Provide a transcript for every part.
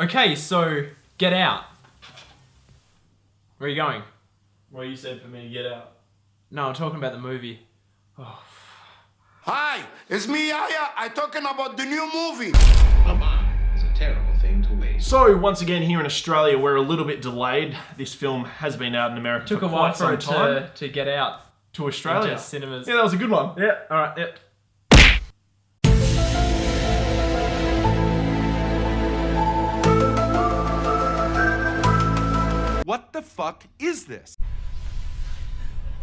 Okay, so Get Out. Where are you going? Well, you said for me to get out. No, I'm talking about the movie. Oh. Hi, it's me, Yaya. I'm talking about the new movie. A mind is a terrible thing to waste. So, once again, here in Australia, we're a little bit delayed. This film has been out in America Took for a while quite for some it time. to get out To Australia. into cinemas. Yeah, that was a good one. Yeah, alright, yep. What the fuck is this?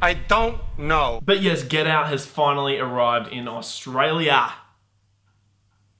I don't know. But yes, Get Out has finally arrived in Australia.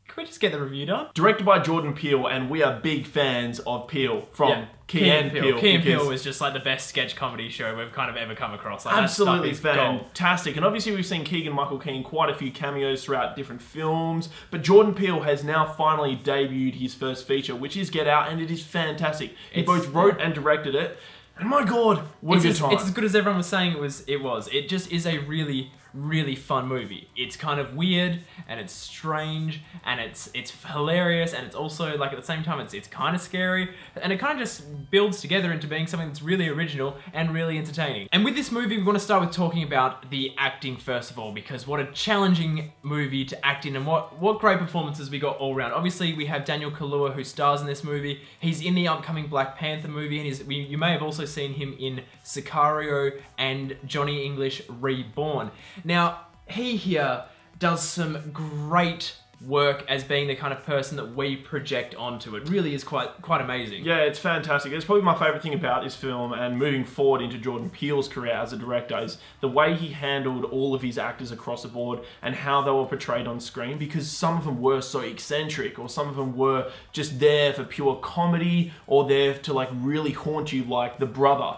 Can we just get the review done? Directed by Jordan Peele, and we are big fans of Peele from Key and Peele. Key and Peele was just like the best sketch comedy show we've kind of ever come across. Like, Absolutely that stuff is gold. fantastic. And obviously we've seen Keegan-Michael Key in quite a few cameos throughout different films. But Jordan Peele has now finally debuted his first feature, which is Get Out, and it is fantastic. He both wrote and directed it. And my God, what a good time. It's as good as everyone was saying it was. It just is a really, really fun movie. It's kind of weird, and it's strange, and it's hilarious, and it's also, like, at the same time, it's kind of scary, and it kind of just builds together into being something that's really original and really entertaining. And with this movie, we want to start with talking about the acting first of all, because what a challenging movie to act in, and what great performances we got all around. Obviously, we have Daniel Kaluuya, who stars in this movie. He's in the upcoming Black Panther movie, and you may have also seen him in Sicario and Johnny English Reborn. Now, he here does some great work as being the kind of person that we project onto. It really is quite amazing. Yeah, it's fantastic. It's probably my favourite thing about this film, and moving forward into Jordan Peele's career as a director, is the way he handled all of his actors across the board and how they were portrayed on screen, because some of them were so eccentric, or some of them were just there for pure comedy, or there to like really haunt you, like the brother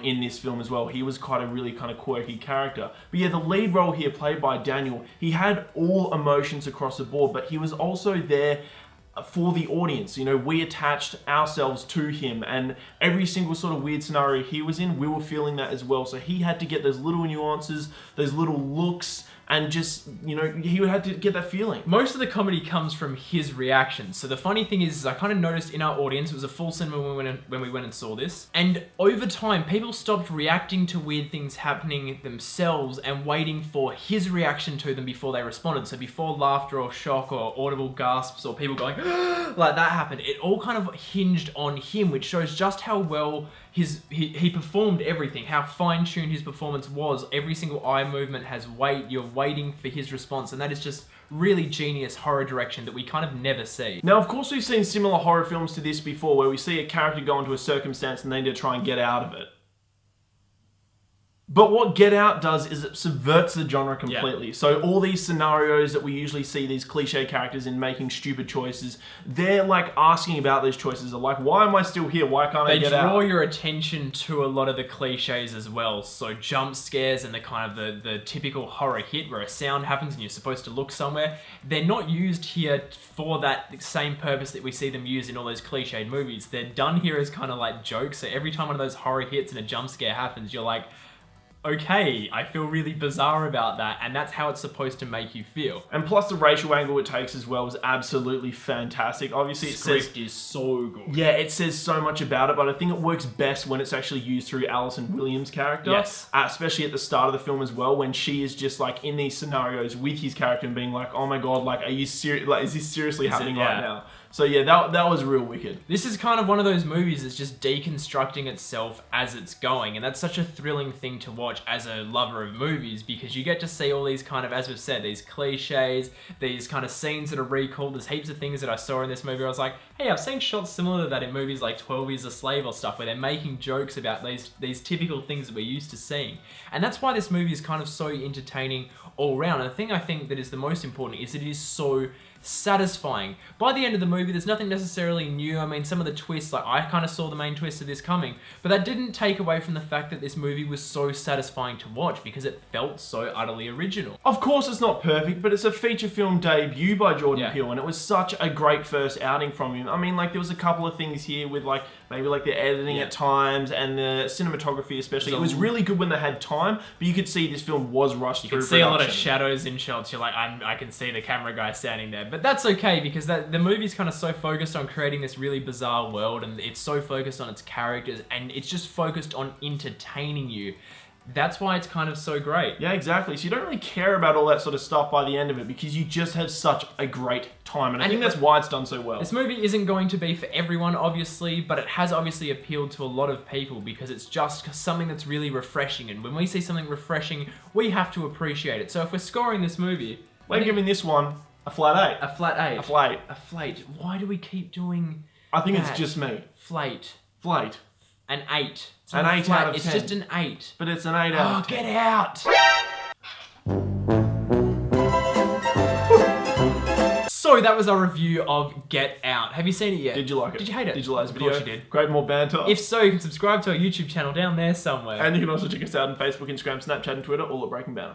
in this film as well. He was quite a really kind of quirky character. But yeah, the lead role here, played by Daniel, he had all emotions across the board, but he was also there for the audience. You know, we attached ourselves to him, and every single sort of weird scenario he was in, we were feeling that as well. So he had to get those little nuances, those little looks, and just, you know, he had to get that feeling. Most of the comedy comes from his reactions. So the funny thing is I kind of noticed in our audience, it was a full cinema when we went and saw this, and over time, people stopped reacting to weird things happening themselves and waiting for his reaction to them before they responded. So before laughter or shock or audible gasps or people going like that happened, it all kind of hinged on him, which shows just how well he performed everything, how fine-tuned his performance was. Every single eye movement has weight. You're waiting for his response, and that is just really genius horror direction that we kind of never see. Now, of course, we've seen similar horror films to this before, where we see a character go into a circumstance and they need to try and get out of it. But what Get Out does is it subverts the genre completely. Yeah. So all these scenarios that we usually see these cliche characters in making stupid choices, they're like asking about those choices. They're like, why am I still here? Why can't I get out? They draw your attention to a lot of the cliches as well. So jump scares and the kind of the typical horror hit where a sound happens and you're supposed to look somewhere. They're not used here for that same purpose that we see them used in all those cliched movies. They're done here as kind of like jokes. So every time one of those horror hits and a jump scare happens, you're like, okay, I feel really bizarre about that, and that's how it's supposed to make you feel. And plus the racial angle it takes as well is absolutely fantastic. Obviously the script is so good. Yeah, it says so much about it, but I think it works best when it's actually used through Alison Williams' character. Yes. Especially at the start of the film as well, when she is just like in these scenarios with his character and being like, oh my God, like, are you serious? Like, is this seriously happening right now? So yeah, that was real wicked. This is kind of one of those movies that's just deconstructing itself as it's going, and that's such a thrilling thing to watch as a lover of movies, because you get to see all these kind of, as we've said, these cliches, these kind of scenes that are recalled. There's heaps of things that I saw in this movie where I was like, hey, I've seen shots similar to that in movies like 12 Years a Slave or stuff, where they're making jokes about these typical things that we're used to seeing. And that's why this movie is kind of so entertaining all around. And the thing I think that is the most important is that it is so satisfying. By the end of the movie, there's nothing necessarily new. I mean, some of the twists, like I kind of saw the main twist of this coming, but that didn't take away from the fact that this movie was so satisfying to watch because it felt so utterly original. Of course it's not perfect, but it's a feature film debut by Jordan Peele, and it was such a great first outing from him. I mean, like, there was a couple of things here with like maybe like the editing at times and the cinematography especially. It was really good when they had time, but you could see this film was rushed through production. You could see a lot of shadows in shots. You're like, I can see the camera guy standing there. but that's okay because the movie's kind of so focused on creating this really bizarre world, and it's so focused on its characters, and it's just focused on entertaining you. That's why it's kind of so great. Yeah, exactly. So you don't really care about all that sort of stuff by the end of it because you just have such a great time. And I think that's why it's done so well. This movie isn't going to be for everyone, obviously, but it has obviously appealed to a lot of people because it's just something that's really refreshing. And when we see something refreshing, we have to appreciate it. So if we're scoring this movie... We're giving this one a flat 8. A flat 8. A flat 8. A flate. Why do we keep doing I think that? it's just me. Flate. Flate. An 8. It's An not a 8 flat, out of it's 10. just an 8. But it's an 8 out of 10. Get out! So that was our review of Get Out. Have you seen it yet? Did you like it? Did you hate it? Did you like this Of video? course you did. Great, more banter. If so, you can subscribe to our YouTube channel down there somewhere. And you can also check us out on Facebook, Instagram, Snapchat, and Twitter, all at Breaking Banter.